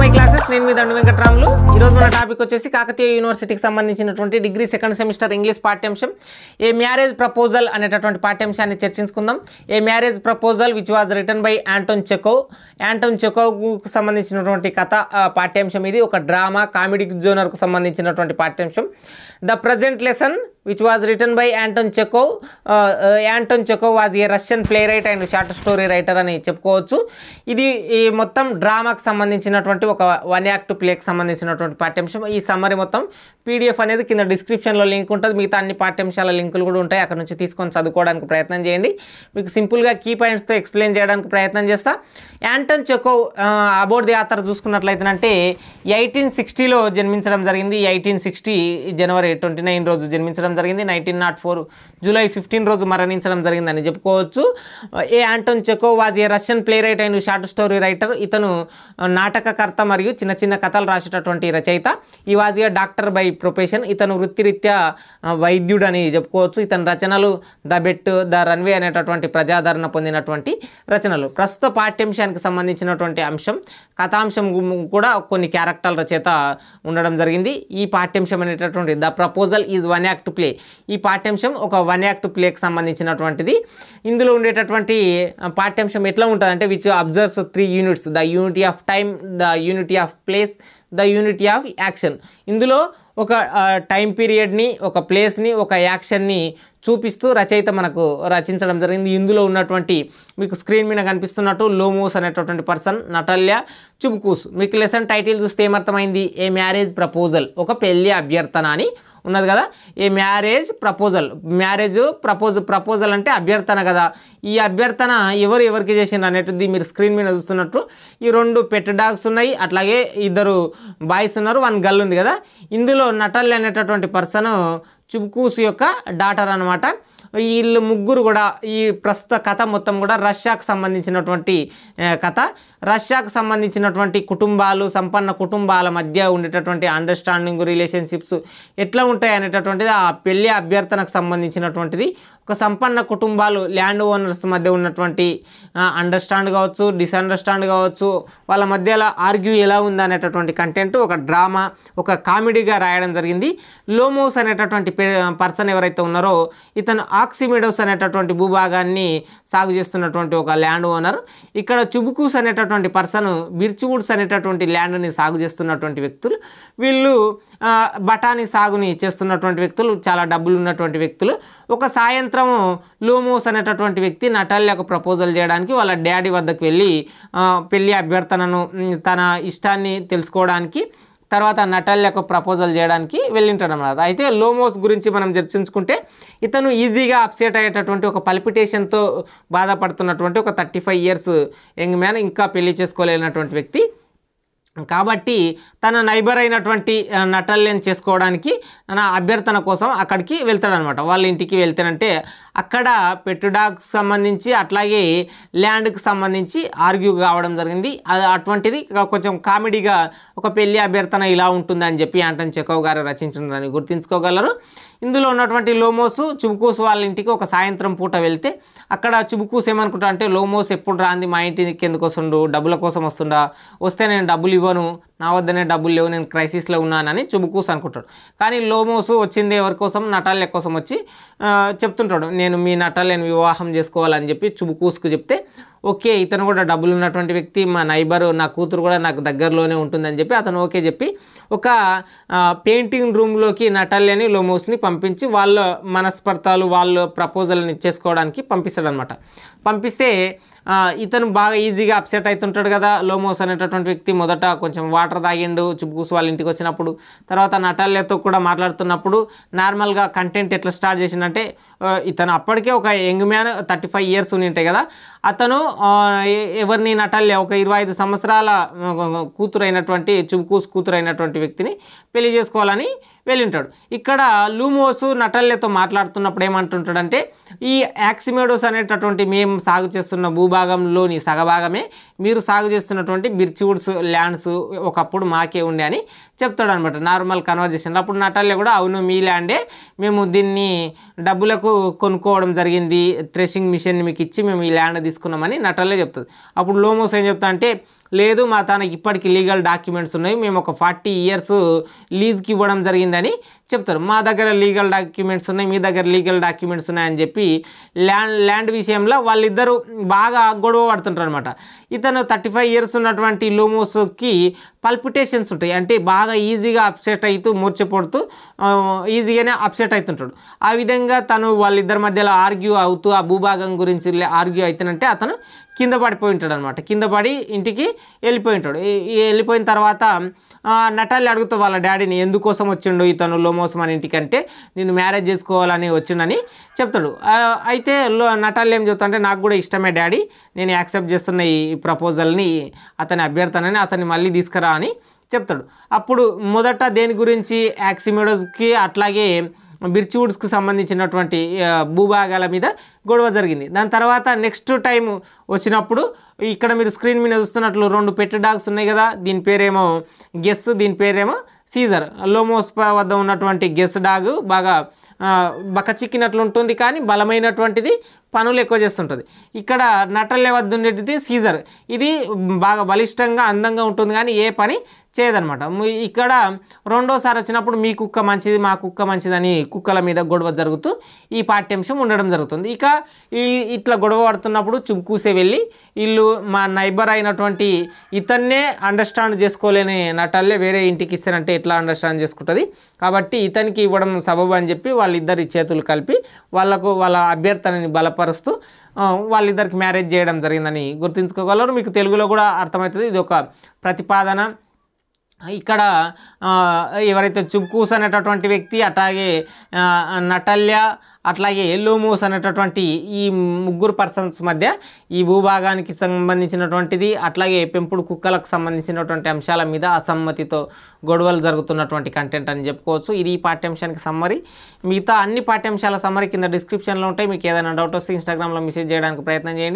My classes నేను మీ దండు వెంకట్రాములు ఈరోజు మన టాపిక్ వచ్చేసి కాకతీయ యూనివర్సిటీకి సంబంధించినటువంటి డిగ్రీ సెకండ్ సెమిస్టర్ ఇంగ్లీష్ పాఠ్యాంశం ఏ మ్యారేజ్ ప్రపోజల్ అనేటటువంటి పాఠ్యాంశాన్ని చర్చించుకుందాం. A marriage proposal which was written by Anton చెకోవ్కు సంబంధించినటువంటి కథ పాఠ్యాంశం. ఇది ఒక డ్రామా కామెడీ జోనర్కు సంబంధించినటువంటి పాఠ్యాంశం. The present lesson which was written by Anton Chekhov. Anton Chekhov was a Russian playwright and short story writer అని చెప్పుకోవచ్చు. ఇది ఈ మొత్తం డ్రామాకి సంబంధించినటువంటి ఒక 1 యాక్ట్ ప్లేకి సంబంధించినటువంటి పాఠ్యాంశం. ఈ సమ్మరీ మొత్తం పీడిఎఫ్ అనేది కింద డిస్క్రిప్షన్లో లింక్ ఉంటుంది. మిగతా అన్ని పాఠ్యాంశాల లింకులు కూడా ఉంటాయి, అక్కడ నుంచి తీసుకొని చదువుకోవడానికి ప్రయత్నం చేయండి. మీకు సింపుల్గా కీ పాయింట్స్తో ఎక్స్ప్లెయిన్ చేయడానికి ప్రయత్నం చేస్తా. యాంటన్ చెకోవ్ అబౌట్ ది ఆథర్ చూసుకున్నట్లయితేనంటే 1860లో జన్మించడం జరిగింది. 1860 జనవరి 29 రోజు జన్మించడం జరిగింది. 1904 జూలై 15 రోజు మరణించడం జరిగిందని చెప్పుకోవచ్చు. A Anton Chekhov was a Russian playwright and short story writer. ఇతను నాటకకర్త మరియు చిన్న చిన్న కథలు రాసేటటువంటి రచయిత. He was a doctor by profession. ఇతను వృత్తిరీత్యా వైద్యుడు అని చెప్పుకోవచ్చు. ఇతని రచనలు ద బెట్, ద రన్వే అనేటటువంటి ప్రజాదరణ పొందినటువంటి రచనలు. ప్రస్తుత పాఠ్యాంశానికి సంబంధించినటువంటి అంశం కథాంశం కూడా కొన్ని క్యారెక్టర్ల చేత ఉండడం జరిగింది. ఈ పాఠ్యాంశం అనేటటువంటి the proposal is 1 act play. ఈ పాఠ్యాంశం ఒక 1 యాక్ట్ ప్లేకి సంబంధించినటువంటిది. ఇందులో ఉండేటటువంటి పాఠ్యాంశం ఎట్లా ఉంటుంది అంటే which absorbs 3 units: the unity of time, the unity of place, the unity of action. ఇందులో ఒక టైం పీరియడ్ని, ఒక ప్లేస్ని, ఒక యాక్షన్ని చూపిస్తూ రచయిత మనకు రచించడం జరిగింది. ఇందులో ఉన్నటువంటి మీకు స్క్రీన్ మీద కనిపిస్తున్నట్టు లోమోస్ అనేటటువంటి పర్సన్, నటాలియా చుబుకూస్. మీకు లెసన్ టైటిల్ చూస్తే ఏమర్థమైంది? ఏ మ్యారేజ్ ప్రపోజల్, ఒక పెళ్లి అభ్యర్థన అని ఉన్నది కదా. ఏ మ్యారేజ్ ప్రపోజల్, ప్రపోజల్ అంటే అభ్యర్థన కదా. ఈ అభ్యర్థన ఎవరికి చేసిండ్రు అనేటిది మీరు స్క్రీన్ మీద చూస్తున్నట్టు ఈ 2 పెట్ డాగ్స్ ఉన్నాయి, అట్లాగే 2 బాయ్స్ ఉన్నారు, 1 గర్ల్ ఉంది కదా. ఇందులో నటాలి అనేటటువంటి పర్సన్ చుబుకూస్ యొక్క డాటర్ అనమాట. వీళ్ళు ముగ్గురు కూడా ఈ ప్రస్తుత కథ మొత్తం కూడా రష్యాకు సంబంధించినటువంటి కథ. రష్యాకు సంబంధించినటువంటి కుటుంబాలు, సంపన్న కుటుంబాల మధ్య ఉండేటటువంటి అండర్స్టాండింగ్, రిలేషన్షిప్స్ ఎట్లా ఉంటాయి అనేటటువంటిది ఆ పెళ్లి అభ్యర్థనకు సంబంధించినటువంటిది. ఒక సంపన్న కుటుంబాలు, ల్యాండ్ ఓనర్స్ మధ్య ఉన్నటువంటి అండర్స్టాండ్ కావచ్చు, డిస్అండర్స్టాండ్ కావచ్చు, వాళ్ళ మధ్యలో ఆర్గ్యూ ఎలా ఉందనేటటువంటి కంటెంట్ ఒక డ్రామా, ఒక కామెడీగా రాయడం జరిగింది. లోమోస్ అనేటటువంటి పర్సన్ ఎవరైతే ఉన్నారో ఇతను ఆక్సిమిడోస్ అనేటటువంటి భూభాగాన్ని సాగు చేస్తున్నటువంటి ఒక ల్యాండ్ ఓనర్. ఇక్కడ చుబుకూస్ అనేటటువంటి పర్సన్ బిర్చ్వుడ్స్ అనేటటువంటి ల్యాండ్ని సాగు చేస్తున్నటువంటి వ్యక్తులు. వీళ్ళు బఠానీ సాగుని చేస్తున్నటువంటి వ్యక్తులు, చాలా డబ్బులు ఉన్నటువంటి వ్యక్తులు. ఒక సాయంత్రము లోమోస్ అనేటటువంటి వ్యక్తి నటాలియాకు ప్రపోజల్ చేయడానికి వాళ్ళ డాడీ వద్దకు వెళ్ళి పెళ్లి అభ్యర్థనను, తన ఇష్టాన్ని తెలుసుకోవడానికి, తర్వాత నటాలియాకు ప్రపోజల్ చేయడానికి వెళ్ళింటాడు అన్నమాట. అయితే లోమోస్ గురించి మనం చర్చించుకుంటే ఇతను ఈజీగా అప్సెట్ అయ్యేటటువంటి ఒక పల్పిటేషన్తో బాధపడుతున్నటువంటి ఒక 35 ఇయర్స్ యంగ్ మ్యాన్, ఇంకా పెళ్లి చేసుకోలేనటువంటి వ్యక్తి. కాబట్టి తన నైబర్ అయినటువంటి నటాలియాని చేసుకోవడానికి తన అభ్యర్థన కోసం అక్కడికి వెళ్తాడనమాట. వాళ్ళ ఇంటికి వెళ్తానంటే అక్కడ పెట్టు డాగ్కి సంబంధించి అట్లాగే ల్యాండ్కి సంబంధించి ఆర్గ్యూ కావడం జరిగింది. అటువంటిది కొంచెం కామెడీగా ఒక పెళ్లి అభ్యర్థన ఇలా ఉంటుందని చెప్పి ఆంటన్ చెకోవ్ గారు రచించడాన్ని గుర్తించుకోగలరు. ఇందులో ఉన్నటువంటి లోమోస్ చుబుకూస్ వాళ్ళ ఇంటికి ఒక సాయంత్రం పూట వెళ్తే అక్కడ చుబుకూస్ ఏమనుకుంటా అంటే లోమోస్ ఎప్పుడు రాంది, మా ఇంటికి ఎందుకు వస్తుండు, డబ్బుల కోసం వస్తుండా, వస్తే నేను డబ్బులు ఇవ్వను, నా వద్దనే డబ్బులు లేవు, నేను క్రైసిస్లో ఉన్నానని చుబుకూస్ అనుకుంటాడు. కానీ లోమోస్ వచ్చింది ఎవరి కోసం? నటాలియా కోసం వచ్చి చెప్తుంటాడు, నేను మీ నటాలియాని వివాహం చేసుకోవాలని చెప్పి చుబుకూస్కు చెప్తే ఓకే, ఇతను కూడా డబ్బులు ఉన్నటువంటి వ్యక్తి, మా నైబరు, నా కూతురు కూడా నాకు దగ్గరలోనే ఉంటుందని చెప్పి అతను ఓకే చెప్పి ఒక పెయింటింగ్ రూమ్లోకి నటాలియాని, లోమోస్ని పంపించి వాళ్ళ మనస్పర్ధాలు, వాళ్ళ ప్రపోజల్ని ఇచ్చేసుకోవడానికి పంపిస్తాడనమాట. పంపిస్తే ఇతను బాగా ఈజీగా అప్సెట్ అవుతుంటాడు కదా. లోమోస్ అనేటటువంటి వ్యక్తి మొదట కొంచెం వాటర్ తాగిండు చుబుకూస్ వాళ్ళ ఇంటికి వచ్చినప్పుడు. తర్వాత నటాలియాతో కూడా మాట్లాడుతున్నప్పుడు నార్మల్గా కంటెంట్ ఎట్లా స్టార్ట్ చేసిందంటే ఇతను అప్పటికే ఒక యంగ్ మ్యాన్, 35 ఇయర్స్ ఉంటాయి కదా. అతను ఎవరిని నటాలియా ఒక 25 సంవత్సరాల కూతురైనటువంటి చుబుకూస్ కూతురైనటువంటి వ్యక్తిని పెళ్లి చేసుకోవాలని వెళ్ళింటాడు. ఇక్కడ లూమోస్ నటాలియాతో మాట్లాడుతున్నప్పుడు ఏమంటుంటాడంటే ఈ యాక్సిమిడోస్ అనేటటువంటి మేము సాగు చేస్తున్న భూభాగంలోని సగభాగమే మీరు సాగు చేస్తున్నటువంటి బిర్చ్వుడ్స్ ల్యాండ్స్ ఒకప్పుడు మాకే ఉండే అని చెప్తాడు అనమాట నార్మల్ కన్వర్జేషన్లో. అప్పుడు నటాలియా కూడా అవును మీ ల్యాండే, మేము దీన్ని డబ్బులకు కొనుక్కోవడం జరిగింది, థ్రెషింగ్ మిషన్ మీకు ఇచ్చి మేము ఈ ల్యాండ్ తీసుకున్నామని నటాలియా చెప్తుంది. అప్పుడు లోమోస్ ఏం చెప్తా అంటే లేదు మా తనకి ఇప్పటికి లీగల్ డాక్యుమెంట్స్ ఉన్నాయి, మేము ఒక 40 years లీజ్కి ఇవ్వడం జరిగిందని చెప్తారు. మా దగ్గర లీగల్ డాక్యుమెంట్స్ ఉన్నాయి, మీ దగ్గర లీగల్ డాక్యుమెంట్స్ ఉన్నాయని చెప్పి ల్యాండ్ విషయంలో వాళ్ళిద్దరూ బాగా గొడవ పడుతుంటారు అనమాట. ఇతను 35 years ఉన్నటువంటి లోమోస్కి పల్పిటేషన్స్ ఉంటాయి, అంటే బాగా ఈజీగా అప్సెట్ అవుతూ మూర్చపడుతూ ఈజీగానే అప్సెట్ అవుతుంటాడు. ఆ విధంగా తను వాళ్ళిద్దరి మధ్యలో ఆర్గ్యూ అవుతూ ఆ భూభాగం గురించి ఆర్గ్యూ అవుతానంటే అతను కింద పడిపోయి ఉంటాడు అనమాట. కింద పడి ఇంటికి వెళ్ళిపోయి ఉంటాడు. వెళ్ళిపోయిన తర్వాత నటాలి అడుగుతూ వాళ్ళ డాడీని ఎందుకోసం వచ్చిండు ఇతను లోమోస్ మన ఇంటికి అంటే నేను మ్యారేజ్ చేసుకోవాలని వచ్చిండని చెప్తాడు. అయితే నటాలి ఏం చెప్తాడంటే నాకు కూడా ఇష్టమే డాడీ, నేను యాక్సెప్ట్ చేస్తున్న ఈ ప్రపోజల్ని, అతని అభ్యర్థనని అతన్ని మళ్ళీ తీసుకురా అని చెప్తాడు. అప్పుడు మొదట దేని గురించి యాక్సిమెడోస్కి అట్లాగే బిర్చ్వుడ్స్కి సంబంధించినటువంటి భూభాగాల మీద గొడవ జరిగింది. దాని తర్వాత నెక్స్ట్ టైం వచ్చినప్పుడు ఇక్కడ మీరు స్క్రీన్ మీద చూస్తున్నట్లు 2 పెట్ డాగ్స్ ఉన్నాయి కదా, దీని పేరేమో గెస్, దీని పేరేమో సీజర్. లోమోస్ వద్ద ఉన్నటువంటి గెస్ డాగ్ బాగా బకచిక్కినట్లు ఉంటుంది కానీ బలమైనటువంటిది, పనులు ఎక్కువ చేస్తుంటుంది. ఇక్కడ నటల్లే వద్ద ఉండేది సీజర్, ఇది బాగా బలిష్టంగా అందంగా ఉంటుంది కానీ ఏ పని చేయదనమాట. ఇక్కడ రెండోసారి వచ్చినప్పుడు మీ కుక్క మంచిది మా కుక్క మంచిదని కుక్కల మీద గొడవ జరుగుతూ ఈ పాఠ్యాంశం ఉండడం జరుగుతుంది. ఇక ఇట్లా గొడవ పడుతున్నప్పుడు చుంకూసే వెళ్ళి వీళ్ళు మా నైబర్ అయినటువంటి ఇతన్నే అండర్స్టాండ్ చేసుకోలేని నటల్లే వేరే ఇంటికి ఇస్తారంటే ఎట్లా అండర్స్టాండ్ చేసుకుంటుంది, కాబట్టి ఇతనికి ఇవ్వడం సబబు అని చెప్పి వాళ్ళిద్దరి చేతులు కలిపి వాళ్ళ అభ్యర్థనని బలపరుస్తూ వాళ్ళిద్దరికి మ్యారేజ్ చేయడం జరిగిందని గుర్తుంచుకోగలరు. మీకు తెలుగులో కూడా అర్థమవుతుంది, ఇది ఒక ప్రతిపాదన. ఇక్కడ ఎవరైతే చుంకూస్ అనేటటువంటి వ్యక్తి, అట్లాగే నటల్య, అట్లాగే లోమోస్ అనేటటువంటి ఈ 3 పర్సన్స్ మధ్య ఈ భూభాగానికి సంబంధించినటువంటిది, అట్లాగే పెంపుడు కుక్కలకు సంబంధించినటువంటి అంశాల మీద అసమ్మతితో గొడవలు జరుగుతున్నటువంటి కంటెంట్ అని చెప్పుకోవచ్చు. ఇది ఈ పాఠ్యాంశానికి సమ్మరీ. మిగతా అన్ని పాఠ్యాంశాల సమ్మరీ కింద డిస్క్రిప్షన్లో ఉంటాయి. మీకు ఏదైనా డౌట్ వస్తే ఇన్స్టాగ్రామ్లో మెసేజ్ చేయడానికి ప్రయత్నం చేయండి.